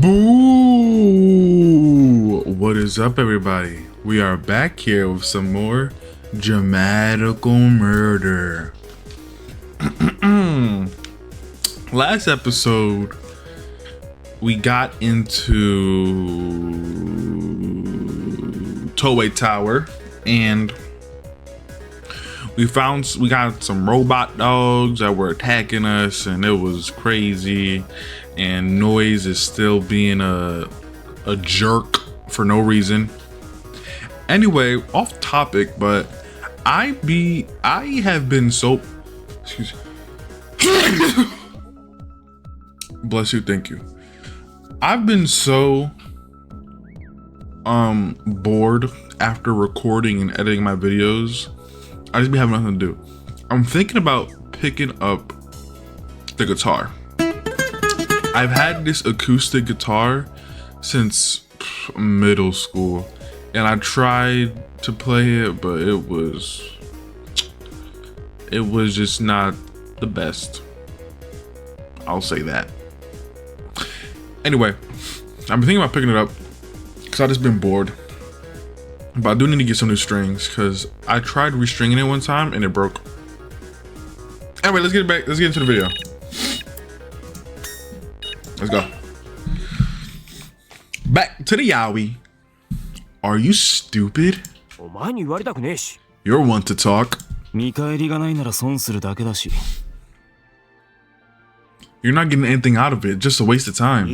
Boo! What is up, everybody? We are back here with some more dramatical murder. Last episode, we got into Toei Tower, and we got some robot dogs that were attacking us, and it was crazy. And Noise is still being a jerk for no reason. Anyway, off topic, but I have been so excuse me. Bless you, thank you. I've been so bored after recording and editing my videos. I just be having nothing to do. I'm thinking about picking up the guitar. I've had this acoustic guitar since middle school, and I tried to play it, but it was just not the best. I'll say that. Anyway, I've been thinking about picking it up because I've just been bored. But I do need to get some new strings because I tried restringing it one time and it broke. Anyway, let's get into the video. Let's go. Back to the yaoi. Are you stupid? You're one to talk. You're not getting anything out of it, just a waste of time.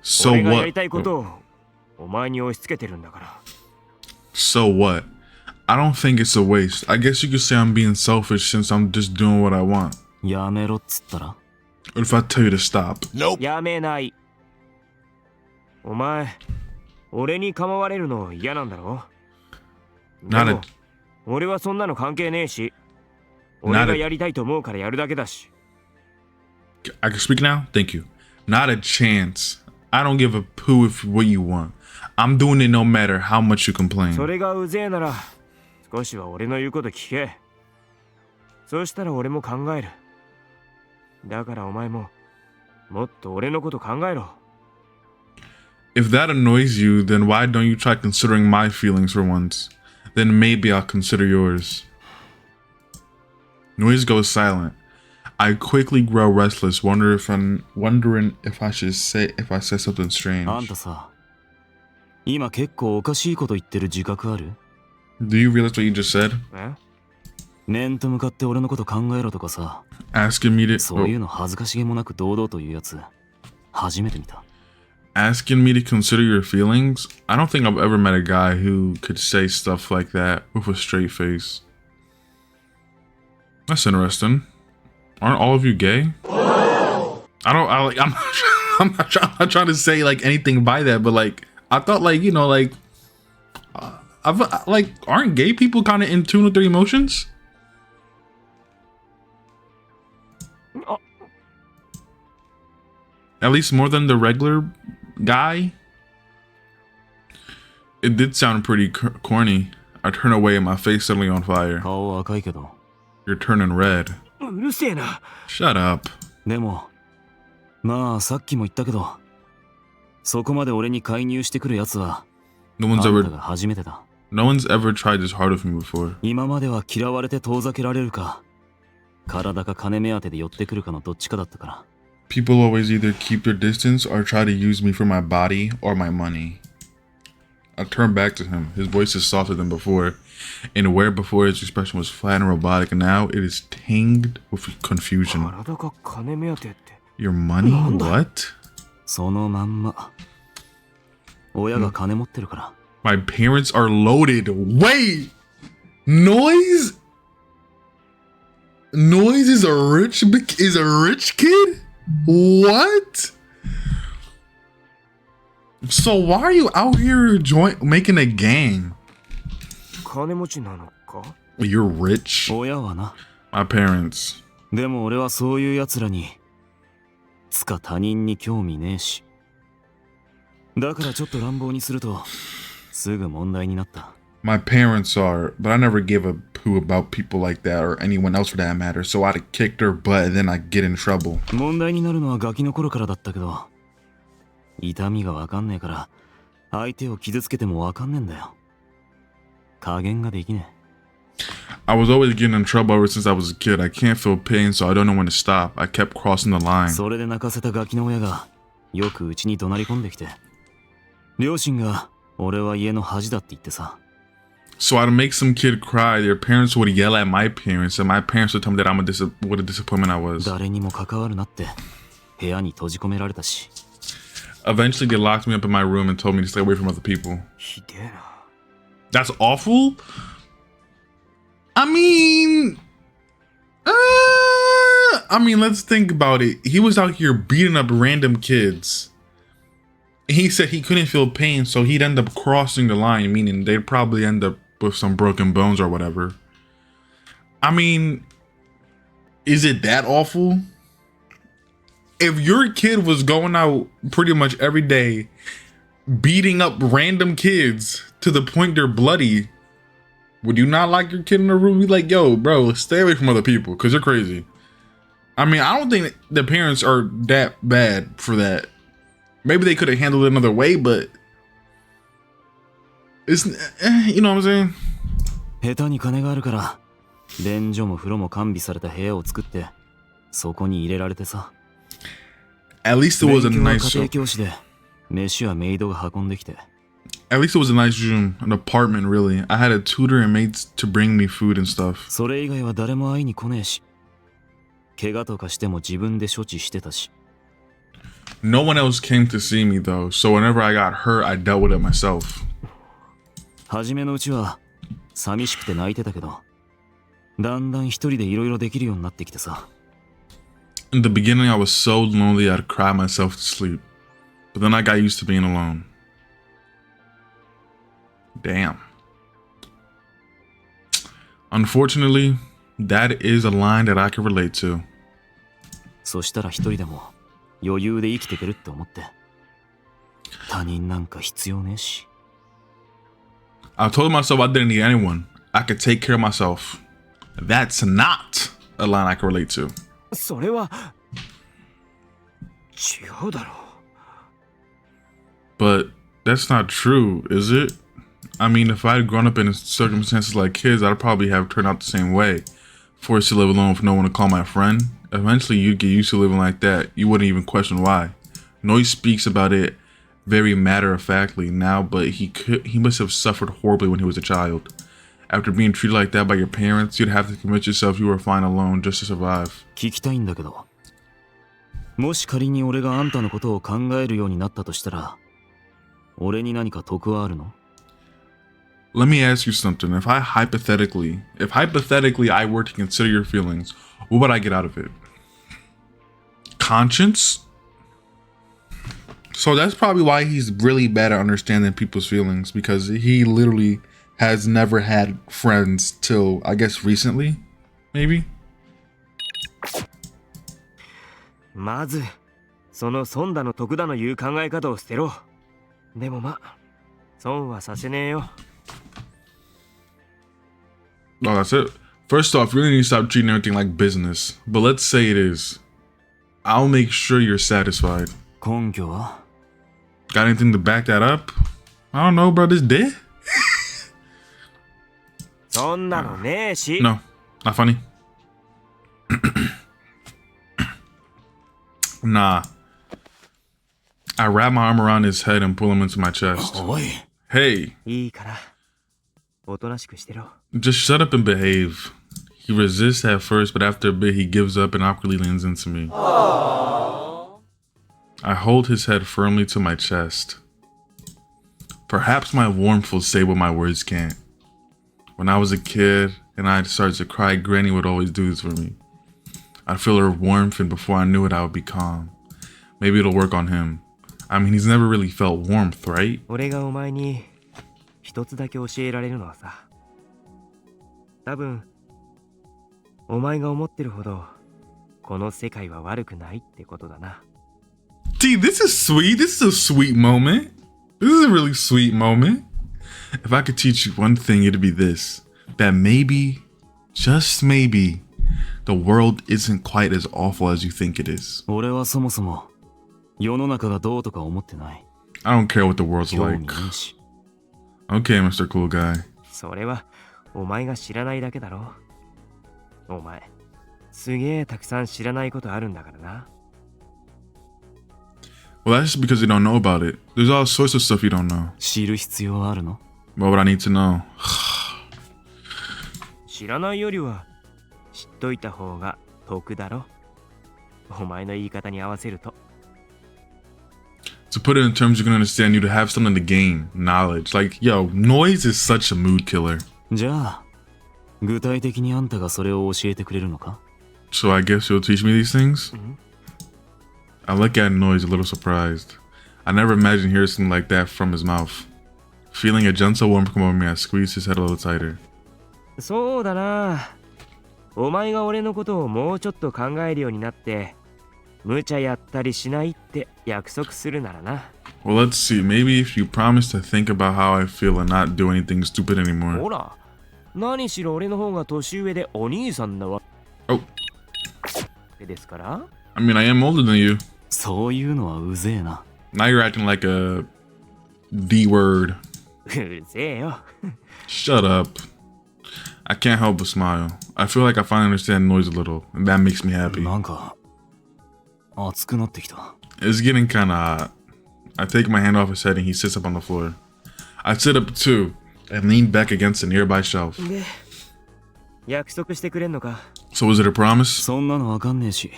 So what? So what? I don't think it's a waste. I guess you could say I'm being selfish since I'm just doing what I want. What if I tell you to stop? Nope. Not a... I can speak now? Thank you. Not a chance. I don't give a poo if what you want. I'm doing it no matter how much you complain. If that annoys you, then why don't you try considering my feelings for once? Then maybe I'll consider yours. Noise goes silent. I quickly grow restless, wondering if I said something strange. Do you realize what you just said? Asking me to consider your feelings? I don't think I've ever met a guy who could say stuff like that with a straight face. That's interesting. Aren't all of you gay? I'm not trying to say like anything by that, but like I thought like, you know, like aren't gay people kind of in tune with their emotions? At least more than the regular guy. It did sound pretty corny. I turn away and my face suddenly on fire. You're turning red. Shut up. No one's ever tried this hard with me before. People always either keep their distance or try to use me for my body or my money. I turn back to him. His voice is softer than before, and where before his expression was flat and robotic, now it is tinged with confusion. Your money? What? My parents are loaded. Wait! Noise is a rich kid? What? So why are you out here making a gang? You're rich? My parents. でも俺はそういう奴らにつか他人に興味ねえし。だからちょっと乱暴にするとすぐ問題になった。My parents are, but I never gave a poo about people like that or anyone else for that matter. So I'd have kicked her butt and then I'd get in trouble. 問題になるのはガキの頃からだったけど、痛みがわかんねえから、相手を傷つけてもわかんねえんだよ。加減ができねえ。I was always getting in trouble ever since I was a kid. I can't feel pain, so I don't know when to stop. I kept crossing the line. それで泣かせたガキの親が、よくうちに怒鳴り込んできて。両親が、俺は家の恥だって言ってさ。So I'd make some kid cry. Their parents would yell at my parents, and my parents would tell me that what a disappointment I was. 誰にも関わるなって、部屋に閉じ込められたし。Eventually, they locked me up in my room and told me to stay away from other people. ひでえな。That's awful? I mean, let's think about it. He was out here beating up random kids. He said he couldn't feel pain, so he'd end up crossing the line, meaning they'd probably end up with some broken bones or whatever. I mean, is it that awful? If your kid was going out pretty much every day, beating up random kids to the point they're bloody, would you not like your kid in the room? Be like, yo, bro, stay away from other people because you're crazy. I mean, I don't think the parents are that bad for that. Maybe they could have handled it another way, but it's, you know what I'm saying? 下手に金があるから、便所も風呂も完備された部屋を作って、そこに入れられてさ。At least it was a 勉強は nice 家庭教師で、飯はメイドが運んできて。At least it was a nice room, an apartment really. I had a tutor and maids to bring me food and stuff. それ以外は誰も会いに来ねえし、怪我とかしても自分で処置してたし。No one else came to see me though, so whenever I got hurt, I dealt with it myself. 初めのうちは寂しくて泣いてたけど、だんだん一人でいろいろできるようになってきてさ。In the beginning, I was so lonely I'd cry myself to sleep, but then I got used to being alone. Damn. Unfortunately, that is a line that I can relate to. そしたら一人でも余裕で生きていけるって思って。他人なんか必要ねえし。I told myself I didn't need anyone. I could take care of myself. That's not a line I can relate to. それは違うだろう。But that's not true, is it? I mean, if I had grown up in circumstances like his, I'd probably have turned out the same way. Forced to live alone with no one to call my friend. Eventually, you'd get used to living like that. You wouldn't even question why. Noise speaks about it very matter-of-factly now, but he must have suffered horribly when he was a child. After being treated like that by your parents, you'd have to convince yourself you were fine alone just to survive. 聞きたいんだけど、もし仮に俺があんたのことを考えるようになったとしたら、俺に何か得はあるの？ Let me ask you something. If hypothetically I were to consider your feelings, what would I get out of it? Conscience? So that's probably why he's really bad at understanding people's feelings, because he literally has never had friends till, I guess, recently? Maybe? まず、その損だの得だのいう考え方を捨てろ。でもまあ、損はさせねえよ。Oh, that's it. First off, you really need to stop treating everything like business. But let's say it is. I'll make sure you're satisfied. 根拠は？ Got anything to back that up? I don't know, bro. This dead? そんなのねえし。 No, not funny. Nah. I wrap my arm around his head and pull him into my chest. おい。 Hey, いいから、おとなしくしてろ。 just shut up and behave. He resists at first, but after a bit, he gives up and awkwardly leans into me. I hold his head firmly to my chest. Perhaps my warmth will say what my words can't. When I was a kid and I started to cry, Granny would always do this for me. I'd feel her warmth, and before I knew it, I would be calm. Maybe it'll work on him. I mean, he's never really felt warmth, right? 俺がお前に一つだけ教えられるのはさ、多分お前が思ってるほどこの世界は悪くないってことだな。 Gee, this is sweet. This is a sweet moment. This is a really sweet moment. If I could teach you one thing, it'd be this: that maybe, just maybe, the world isn't quite as awful as you think it is. 俺はそもそも世の中がどうとか思ってない。 I don't care what the world's 興 like. 味ねえし。 Okay, Mr. Cool Guy. それはお前が知らないだけだろ。お前、すげえたくさん知らないことあるんだからな。Well, that's just because you don't know about it. There's all sorts of stuff you don't know. 知る必要あるの？ What would I need to know? 知らないよりは知っといた方が得だろ。お前の言い方に合わせると。To put it in terms you can understand, you'd have something to gain, knowledge. Like, yo, noise is such a mood killer. じゃあ具体的にあんたがそれを教えてくれるのか？ So I guess you'll teach me these things? I look at Noise a little surprised. I never imagined hearing something like that from his mouth. Feeling a gentle warmth come over me, I squeezed his head a little tighter. そうだな。お前が俺のことをもうちょっと考えるようになって、無茶やったりしないって約束するならな。Well, let's see. Maybe if you promise to think about how I feel and not do anything stupid anymore. ほら、何しろ俺の方が年上でお兄さんだわ。Oh, ですから I mean, I am older than you. そういうのはうぜえな。 Now you're acting like a D word. うるせえよ。 Shut up. I can't help but smile. I feel like I finally understand Noise a little, and that makes me happy. なんか熱くなってきた。 It's getting kinda hot. I take my hand off his head and he sits up on the floor. I sit up too and lean back against a nearby shelf. で、約束してくれんのか？ So is it a promise? そんなのわかんねえし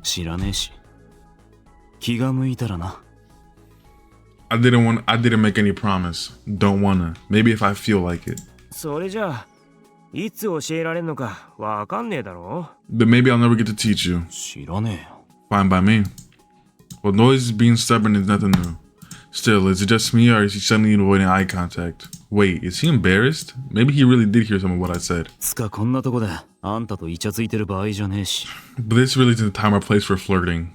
知らねえし気が向いたらな。 I didn't make any promise. Don't wanna. Maybe if I feel like it. それじゃあ、いつ教えられんのかわかんねえだろ。 But maybe I'll never get to teach you. 知らねえよ。 Fine by me. Well, Noise being stubborn is nothing new. Still, is it just me or is he suddenly avoiding eye contact? Wait, is he embarrassed? Maybe he really did hear some of what I said. つかこんなとこであんたとイチャついてる場合じゃねえし。 But this really isn't the time or place for flirting.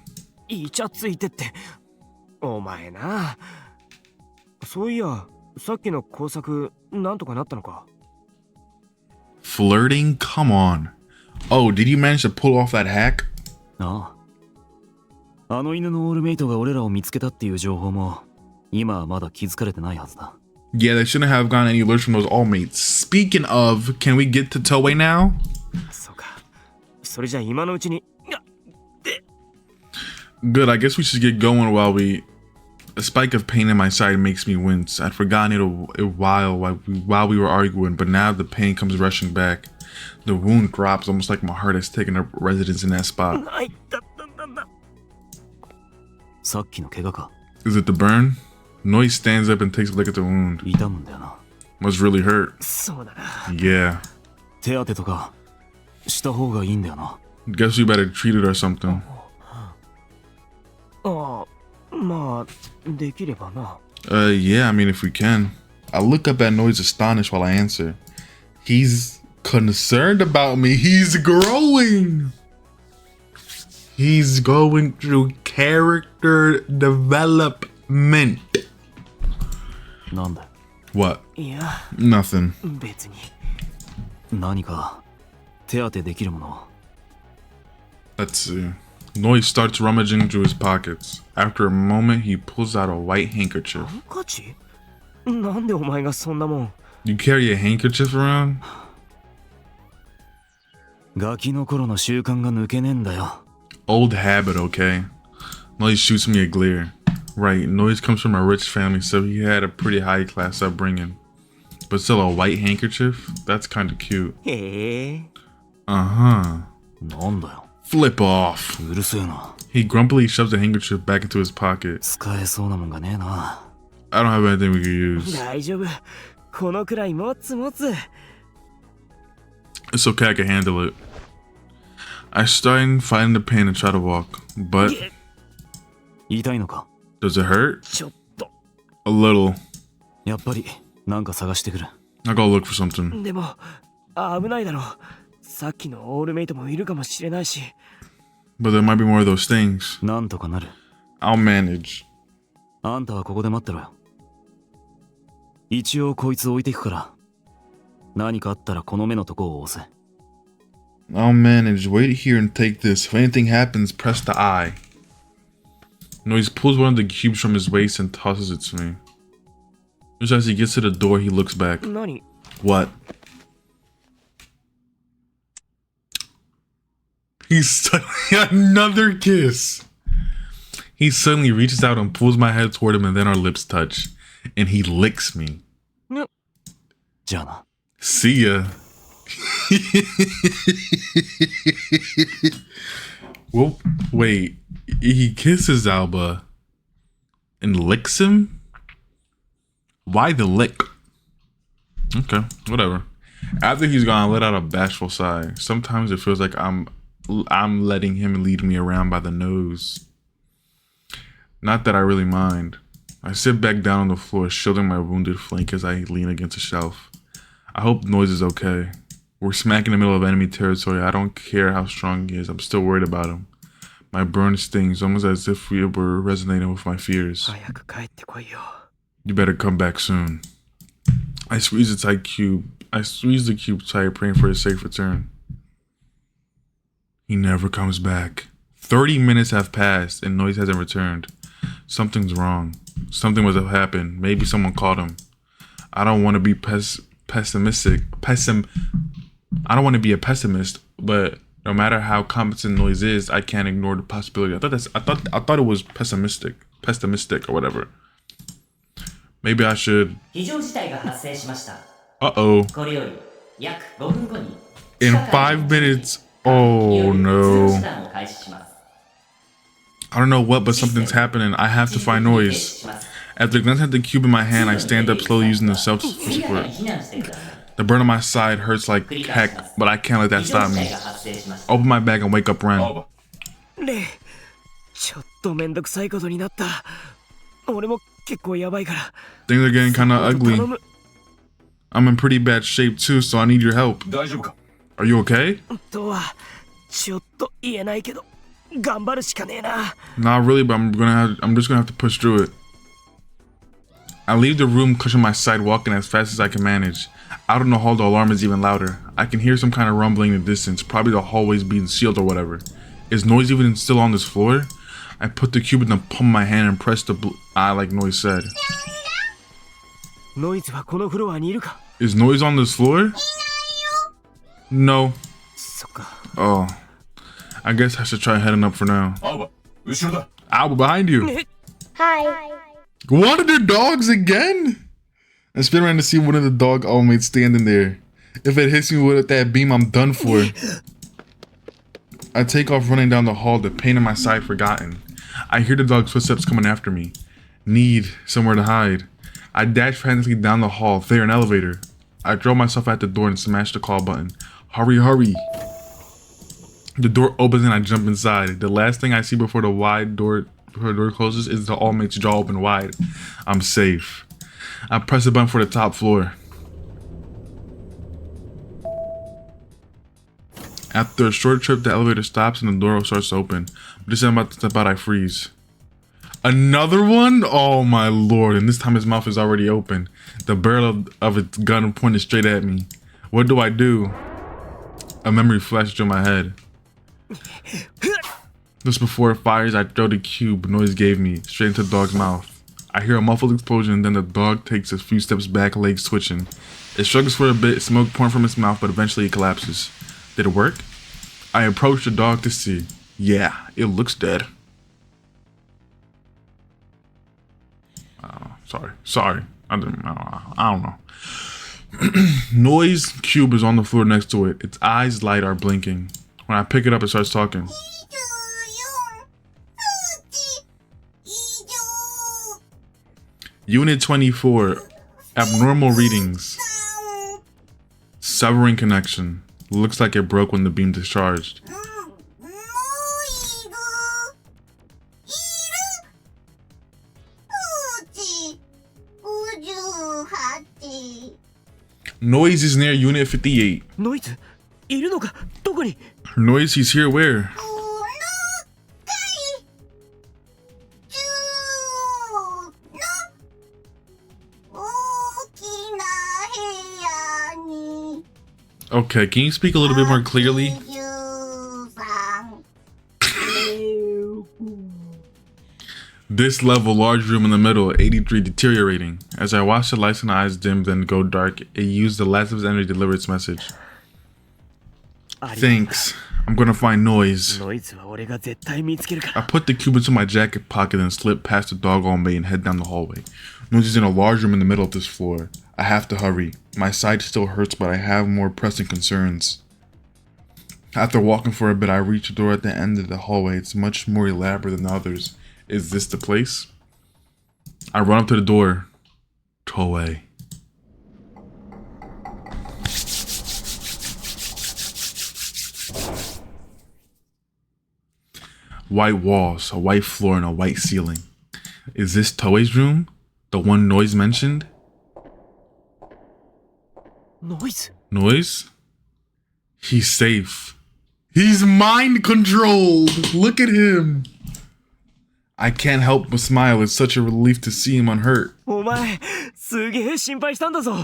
イチャついてって、お前な。そういや、さっきの工作、なんとかなったのか？ Flirting? Come on. Oh, did you manage to pull off that hack? ああ。あの犬のオールメイトが俺らを見つけたっていう情報も今はまだ気づかれてないはずだ。 Yeah, they shouldn't have gotten any alerts from those all-mates. Speaking of, can we get to Toei now? そうか。それじゃ今のうちに。 Good, I guess we should get going while we... A spike of pain in my side makes me wince. I'd forgotten it a while while we were arguing, but now the pain comes rushing back. The wound drops almost like my heart has taken up residence in that spot. ないだったんだな。さっきの怪我か。 Is it the burn? Noise stands up and takes a look at the wound. 痛むんだよな。 Must really hurt. そうだな。 Yeah. 手当てとかした方がいいんだよな。 Guess we better treat it or something. ああ、まあ、できればな。Yeah, I mean, if we can. I look up at Noise astonished while I answer. He's concerned about me. He's growing. He's going through character development. なんだ。 What? いや、 Nothing. 別に。何か手当てできるもの。 Let's see. Noise starts rummaging through his pockets. After a moment, he pulls out a white handkerchief. ハンカチ？なんでお前がそんなもん。 You carry a handkerchief around? ガキの頃の習慣が抜けねえんだよ。 Old habit, okay? Noise shoots me a glare. Right, Noise comes from a rich family, so he had a pretty high-class upbringing. But still, a white handkerchief? That's kind of cute. へえ。 Uh-huh. なんだよ。 Flip off. うるせえな。 He grumpily shoves the handkerchief back into his pocket. 使えそうなもんがねえな。 I don't have anything we could use. 大丈夫。このくらい持つ。 It's okay, I can handle it. I start fighting the pain and try to walk. But, 痛いのか。 does it hurt? ちょっと。 A little. やっぱりなんか探してくる。 I'll go look for something. でも、危ないだろ。さっきのオールメイトもいるかもしれないし。 But there might be more of those things. なんとかなる。 I'll manage. あんたはここで待ってろよ。一応こいつ置いていくから。何かあったらこの目のとこを押せ。Oh man, and just wait here and take this. If anything happens, press the I. Noise pulls one of the cubes from his waist and tosses it to me. Just as he gets to the door, he looks back. 何 What? He's suddenly another kiss. He suddenly reaches out and pulls my head toward him, and then our lips touch. And he licks me. じゃあな。 See ya. Well, wait. He kisses Alba and licks him? Why the lick? Okay, whatever. After he's gone, I let out a bashful sigh. Sometimes it feels like I'm letting him lead me around by the nose. Not that I really mind. I sit back down on the floor, shielding my wounded flank as I lean against a shelf. I hope Noise is okay. We're smack in the middle of enemy territory. I don't care how strong he is. I'm still worried about him. My burn stings, almost as if we were resonating with my fears. 早く帰ってこいよ。 You better come back soon. I squeeze the cube tight, praying for his safe return. He never comes back. 30 minutes have passed and Noise hasn't returned. Something's wrong. Something must have happened. Maybe someone caught him. I don't want to be pessimistic. I don't want to be a pessimist, but no matter how competent Noise is, I can't ignore the possibility. I thought it was pessimistic or whatever. Maybe I should. Uh-oh. In 5 minutes. Oh no. I don't know what, but something's happening. I have to find Noise. After glancing at the cube in my hand, I stand up slowly using the self for support. The burn on my side hurts like heck, but I can't let that stop me. Open my bag and wake up Ren. ねえ、ちょっとめんどくさいことになった。俺も結構やばいから。 Things are getting kinda 頼 ugly. む。 I'm in pretty bad shape too, so I need your help. 大丈夫か Are you okay? とはちょっと言えないけど、頑張るしかねえな。 Not really, but I'm just gonna have to push through it. I leave the room, clutching my side, walking as fast as I can manage. Out in the hall, the alarm is even louder. I can hear some kind of rumbling in the distance, probably the hallways being sealed or whatever. Is Noise even still on this floor? I put the cube in the palm of my hand and press the eye like Noise said. ノイズはこのフロアにいるか。 Is Noise on this floor? No. そっか。 Oh. I guess I should try heading up for now. 青葉後ろだ Alba, behind you. Hi. One of the dogs again? I spin around to see one of the dog mates standing there. If it hits me with that beam, I'm done for. I take off running down the hall, the pain in my side forgotten. I hear the dog's footsteps coming after me. Need somewhere to hide. I dash frantically down the hall, there an elevator. I throw myself at the door and smash the call button. Hurry, hurry. The door opens and I jump inside. The last thing I see before the door closes is the all-mate's jaw open wide. I'm safe. I press the button for the top floor. After a short trip, the elevator stops and the door starts to open. But just as I'm about to step out, I freeze. Another one? Oh my lord. And this time his mouth is already open. The barrel of its gun pointed straight at me. What do I do? A memory flashes through my head. Just before it fires, I throw the cube Noise gave me straight into the dog's mouth. I hear a muffled explosion, and then the dog takes a few steps back, legs twitching. It struggles for a bit, smoke pouring from its mouth, but eventually it collapses. Did it work? I approach the dog to see. Yeah, it looks dead. Sorry. I don't know. Noise cube is on the floor next to it. Its eyes light are blinking. When I pick it up, it starts talking. Unit 24. Abnormal readings. Severing connection. Looks like it broke when the beam discharged. Noise is near Unit 58. ノイズいるのか。どこに。 Noise, he's here where? Okay, can you speak a little bit more clearly? This level, large room in the middle, 83 deteriorating. As I watch the lights in the eyes dim, then go dark, it used the last of its energy to deliver its message. Thanks. I'm gonna find Noise. ノイズは俺が絶対見つけるか I ら put the cube into my jacket pocket and slip past the doggone bay and head down the hallway. Noise is in a large room in the middle of this floor. I have to hurry. My side still hurts, but I have more pressing concerns. After walking for a bit, I reach a door at the end of the hallway. It's much more elaborate than the others. Is this the place? I run up to the door. Toei. White walls, a white floor, and a white ceiling. Is this Toei's room? The one Noise mentioned? ノイズ Noise? He's safe. He's mind controlled! Look at him! I can't help but smile. It's such a relief to see him unhurt. お前すげえ心配したんだぞ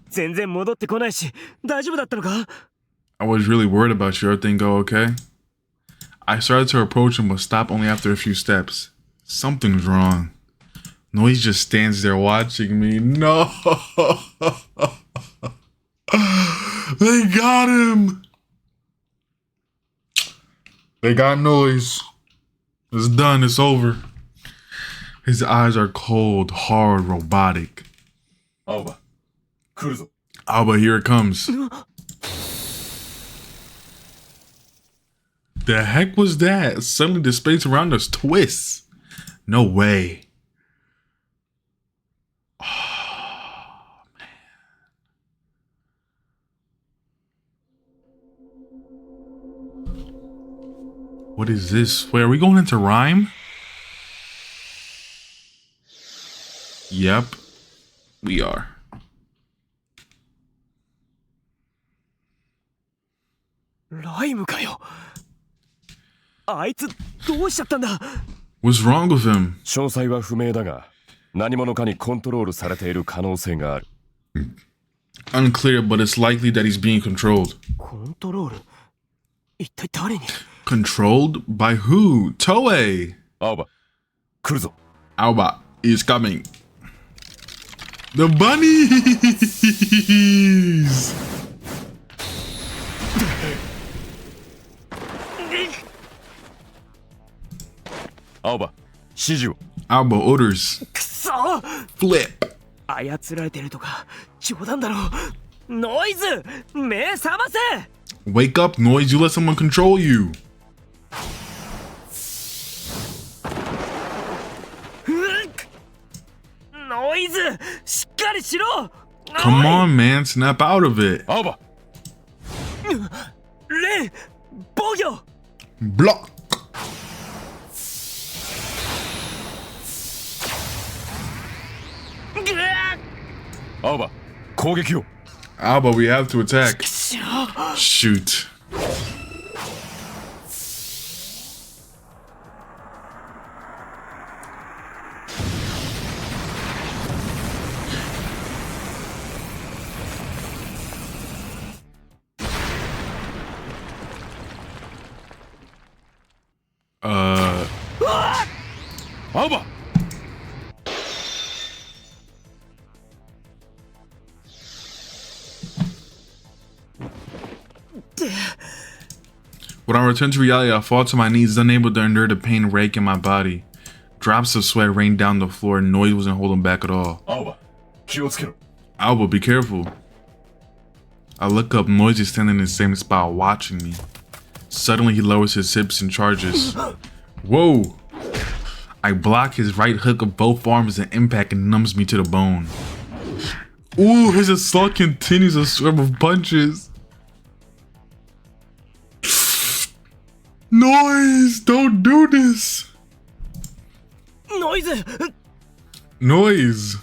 全然戻ってこないし大丈夫だったのか I was really worried about you. Everything go okay? I started to approach him but stopped only after a few steps. Something's wrong. Noise just stands there watching me. No! They got him! They got Noise. It's done. It's over. His eyes are cold, hard, robotic. Alba, 来るぞ。 Alba, here it comes. The heck was that? Suddenly the space around us twists. No way. Oh, man. What is this? Wait, are we going into rhyme? Yep, we are. Rhyme かよあいつどうしちゃったんだ What's wrong with him? 詳細は不明だが、何者かにコントロールされている可能性がある。Unclear, but it's likely that he's being controlled. コントロール一体誰に Controlled? By who? Toei! 青葉、来るぞ。 Alba is coming. The bunnies! Alba, 指示を。 Alba orders. くそ Flip. 操られてるとか冗談だろノイズ目覚ませ Wake up, Noise. You let someone control you. ノイズしっかりしろ Come on, man. Snap out of it. 青葉、レン防御 Block. ぐわ青葉、攻撃を。 Alba, we have to attack. しろ Shoot. Uh, 青葉、 when I return to reality, I fall to my knees, unable to endure the pain raking my body. Drops of sweat rained down the floor, and Noise wasn't holding back at all. 青葉、気をつけろ。 Alba, be careful. I look up, Noise is standing in the same spot watching me. Suddenly, he lowers his hips and charges. Whoa! I block his right hook of both arms and impact and numbs me to the bone. Ooh, his assault continues a swarm of punches. Noise! Don't do this! ノイズ Noise!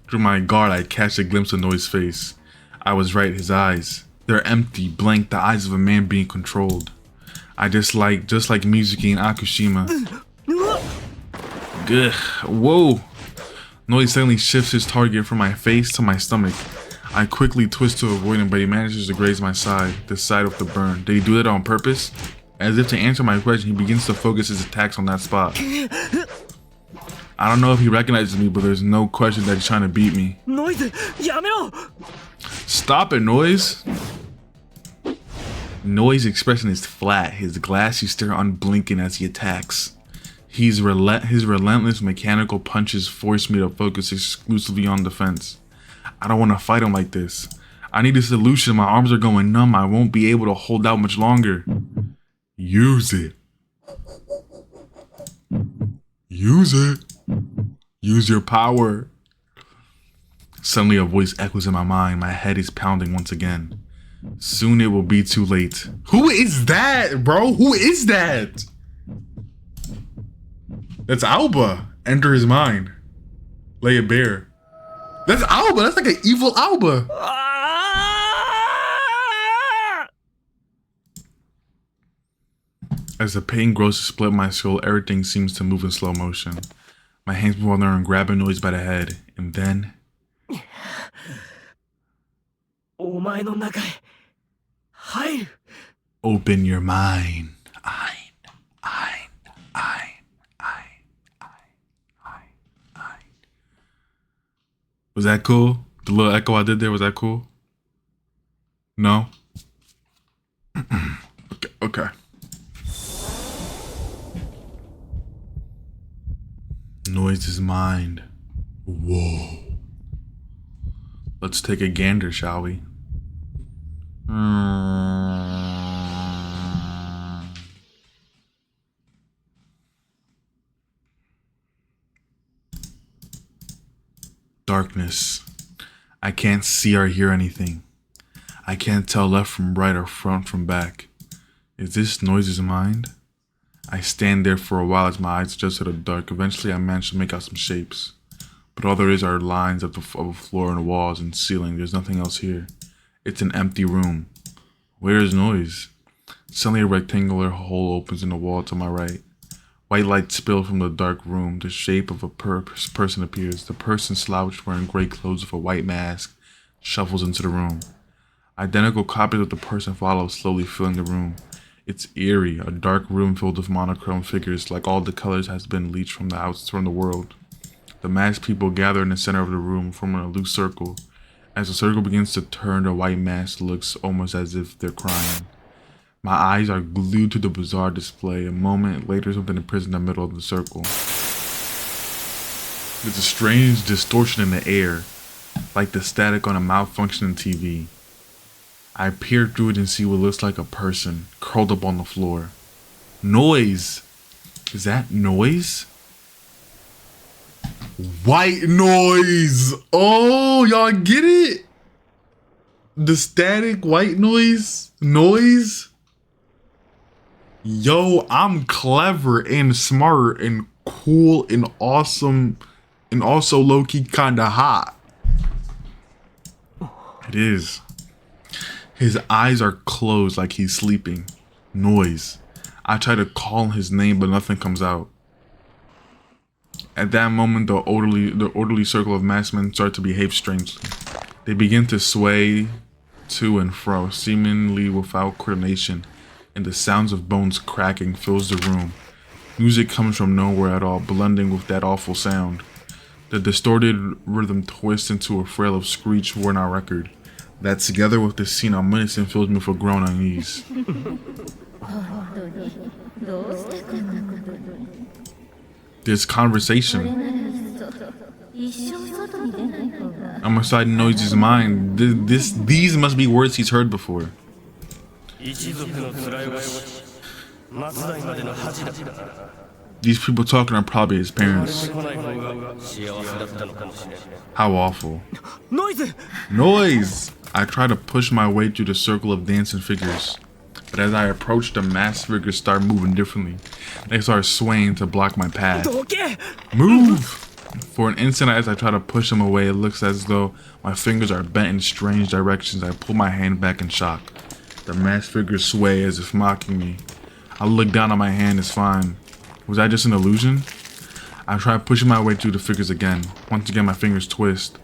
Through my guard, I catch a glimpse of Noise's face. I was right, his eyes. They're empty, blank, the eyes of a man being controlled. Just like Mizuki in Akushima. Gah, whoa! Noise suddenly shifts his target from my face to my stomach. I quickly twist to avoid him, but he manages to graze my side, the side of the burn. Did he do that on purpose? As if to answer my question, he begins to focus his attacks on that spot. I don't know if he recognizes me, but there's no question that he's trying to beat me. ノイズやめろ Stop it, Noise! Noise expression is flat, his glassy stare unblinking as he attacks. His relentless mechanical punches force me to focus exclusively on defense. I don't want to fight him like this. I need a solution. My arms are going numb. I won't be able to hold out much longer. Use it. Use it. Use your power. Suddenly a voice echoes in my mind. My head is pounding once again. Soon it will be too late. Who is that, bro? Who is that? That's Alba. Enter his mind. Lay it bare. That's Alba. That's like an evil Alba. As the pain grows to split my soul, everything seems to move in slow motion. My hands move on there and grab a Noise by the head, and then お前の中へ入る open your mind. Was that cool? The little echo I did there, was that cool? No? Okay. Noise's mind. Whoa. Let's take a gander, shall we? Darkness. I can't see or hear anything. I can't tell left from right or front from back. Is this Noise's mind? I stand there for a while as my eyes adjust to the dark. Eventually I manage to make out some shapes. But all there is are lines of the floor and walls and ceiling. There's nothing else here. It's an empty room. Where is Noise? Suddenly a rectangular hole opens in the wall to my right. White light spills from the dark room. The shape of a person appears. The person, slouched, wearing gray clothes with a white mask, shuffles into the room. Identical copies of the person follow, slowly filling the room. It's eerie, a dark room filled with monochrome figures, like all the colors has been leached from the world. The masked people gather in the center of the room, forming a loose circle. As the circle begins to turn, the white mask looks almost as if they're crying. My eyes are glued to the bizarre display. A moment later, something appears in the middle of the circle. There's a strange distortion in the air, like the static on a malfunctioning TV. I peer through it and see what looks like a person curled up on the floor. Noise! Is that Noise? White Noise! Oh, y'all get it? The static white noise? Noise? Yo, I'm clever and smart and cool and awesome and also low-key kinda hot. It is. His eyes are closed like he's sleeping. Noise. I try to call his name, but nothing comes out. At that moment, the orderly circle of masked men start to behave strangely. They begin to sway to and fro, seemingly without coordination, and the sounds of bones cracking fills the room. Music comes from nowhere at all, blending with that awful sound. The distorted rhythm twists into a frail of screech worn out record. That, together with the scene I'm witnessing, fills me with a groan unease. There's conversation. I'm inside Noise's mind. These must be words he's heard before. These people talking are probably his parents. How awful. Noise! I try to push my way through the circle of dancing figures. But as I approach, the masked figures start moving differently. They start swaying to block my path. Move! For an instant, as I try to push them away, it looks as though my fingers are bent in strange directions. I pull my hand back in shock. The masked figures sway as if mocking me. I look down at my hand, it's fine. Was that just an illusion? I try pushing my way through the figures again. Once again, my fingers twist.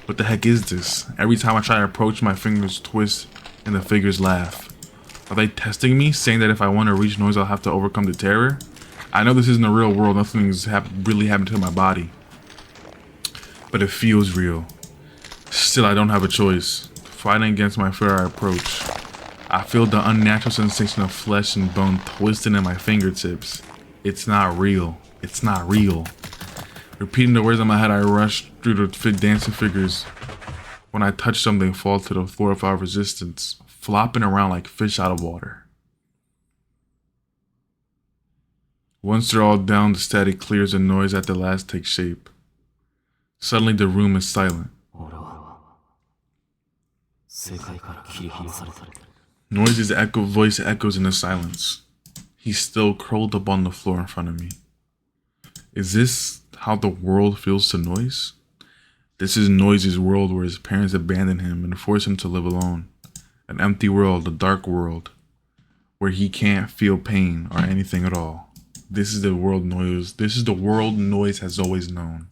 What the heck is this? Every time I try to approach, my fingers twist and the figures laugh. Are they testing me, saying that if I want to reach Noise, I'll have to overcome the terror? I know this isn't the real world, nothing's really happened to my body. But it feels real. Still, I don't have a choice. Fighting against my fear, I approach. I feel the unnatural sensation of flesh and bone twisting in my fingertips. It's not real. It's not real. Repeating the words in my head, I rush through the dancing figures. When I touch them, they fall to the floor without resistance, flopping around like fish out of water. Once they're all down, the static clears and Noise at the last takes shape. Suddenly, the room is silent. Noise's voice echoes in the silence. He's still curled up on the floor in front of me. Is this how the world feels to Noise? This is Noise's world where his parents abandoned him and forced him to live alone. An empty world, a dark world, where he can't feel pain or anything at all. This is the world Noise has always known.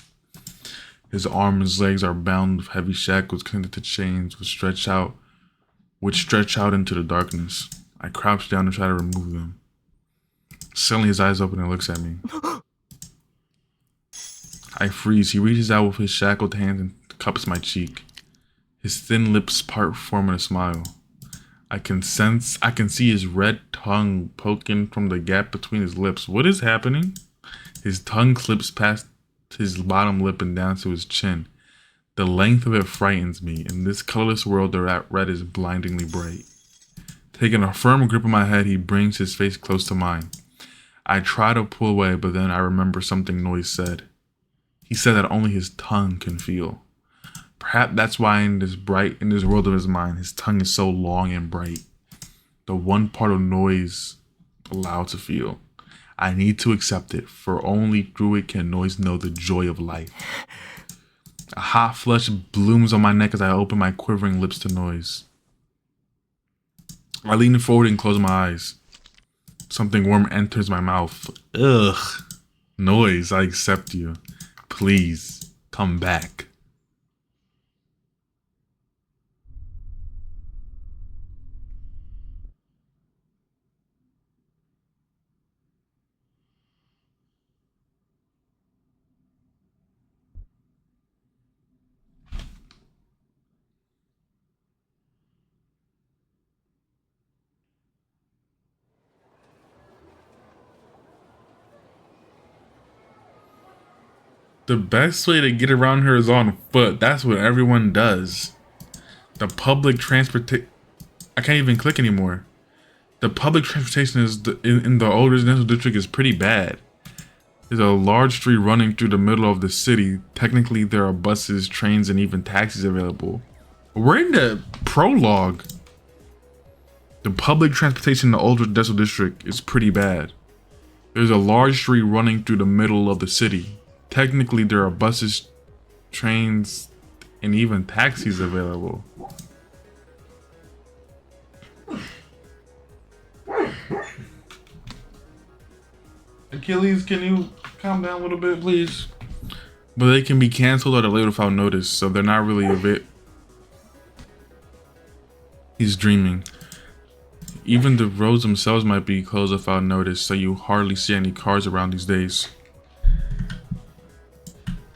His arms and legs are bound with heavy shackles connected to chains which stretch out into the darkness. I crouch down and try to remove them. Suddenly his eyes open and looks at me. I freeze. He reaches out with his shackled hand and cups my cheek. His thin lips part, forming a smile. I can see his red tongue poking from the gap between his lips. What is happening? His tongue clips past his bottom lip and down to his chin. The length of it frightens me. In this colorless world, the red is blindingly bright. Taking a firm grip of my head, he brings his face close to mine. I try to pull away, but then I remember something Noise said. He said that only his tongue can feel. Perhaps that's why in this world of his mind, his tongue is so long and bright. The one part of Noise allowed to feel. I need to accept it, for only through it can Noise know the joy of life. A hot flush blooms on my neck as I open my quivering lips to Noise. I lean forward and close my eyes. Something warm enters my mouth. Ugh. Noise, I accept you. Please, come back. The best way to get around her is on foot. That's what everyone does. The public transportation... I can't even click anymore. The public transportation in the old residential district is pretty bad. There's a large street running through the middle of the city. Technically, there are buses, trains, and even taxis available. We're in the prologue. The public transportation in the old residential district is pretty bad. There's a large street running through the middle of the city. Technically, there are buses, trains, and even taxis available. Achilles, can you calm down a little bit, please? But they can be canceled or delayed without notice, so they're not really a bit. He's dreaming. Even the roads themselves might be closed without notice, so you hardly see any cars around these days.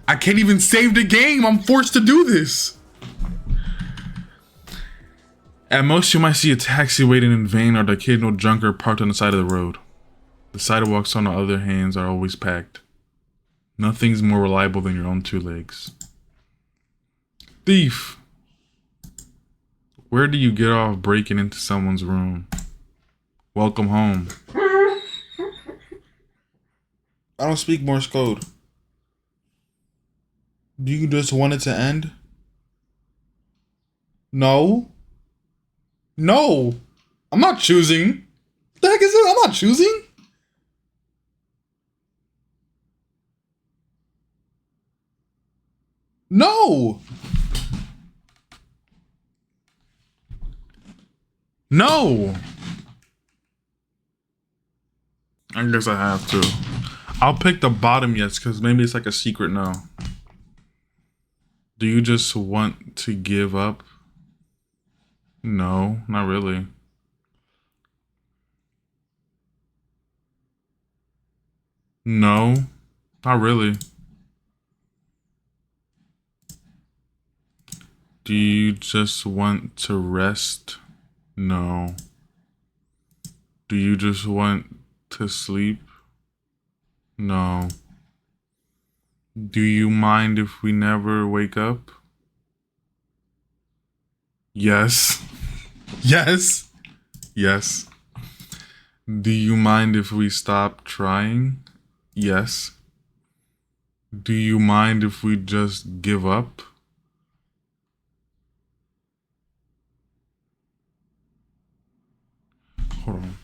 I can't even save the game. I'm forced to do this. At most, you might see a taxi waiting in vain or the occasional junker parked on the side of the road. The sidewalks, on the other hand, are always packed. Nothing's more reliable than your own two legs. Thief! Where do you get off breaking into someone's room? Welcome home. I don't speak Morse code. Do you just want it to end? No. No. I'm not choosing. What the heck is it? I'm not choosing. No. No. I guess I have to. I'll pick the bottom yes, because maybe it's like a secret no. Do you just want to give up? No, not really. No, not really. Do you just want to rest? No. Do you just want to sleep? No. Do you mind if we never wake up? Yes. Yes. Yes. Do you mind if we stop trying? Yes. Do you mind if we just give up? Hold on.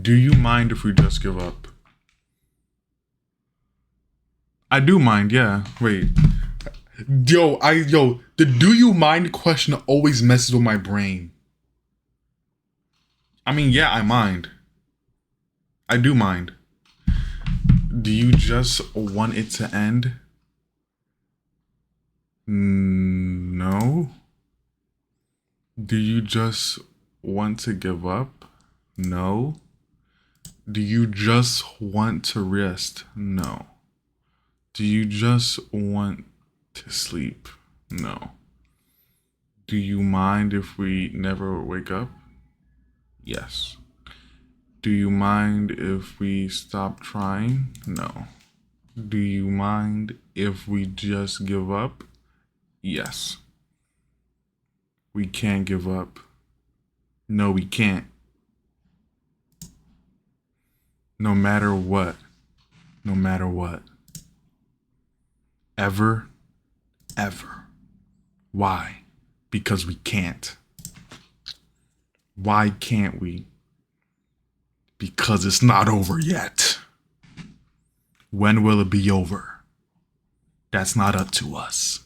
Do you mind if we just give up? I do mind, yeah. Wait. The do you mind question always messes with my brain. I mean, yeah, I mind. I do mind. Do you just want it to end? No. Do you just want to give up? No. Do you just want to rest? No. Do you just want to sleep? No. Do you mind if we never wake up? Yes. Do you mind if we stop trying? No. Do you mind if we just give up? Yes. We can't give up. No, we can't. No matter what. No matter what. Ever. Ever. Why? Because we can't. Why can't we? Because it's not over yet. When will it be over? That's not up to us.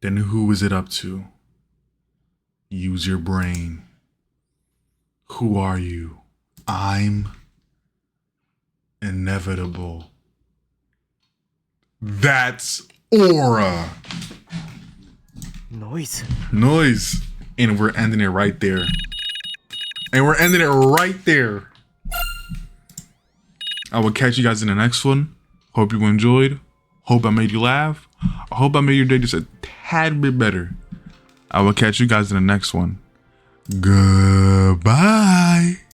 Then who is it up to? Use your brain. Who are you? I'm inevitable. That's Aura. Noise. Noise. And we're ending it right there. And we're ending it right there. I will catch you guys in the next one. Hope you enjoyed. Hope I made you laugh. I hope I made your day just a tad bit better. I will catch you guys in the next one. Goodbye.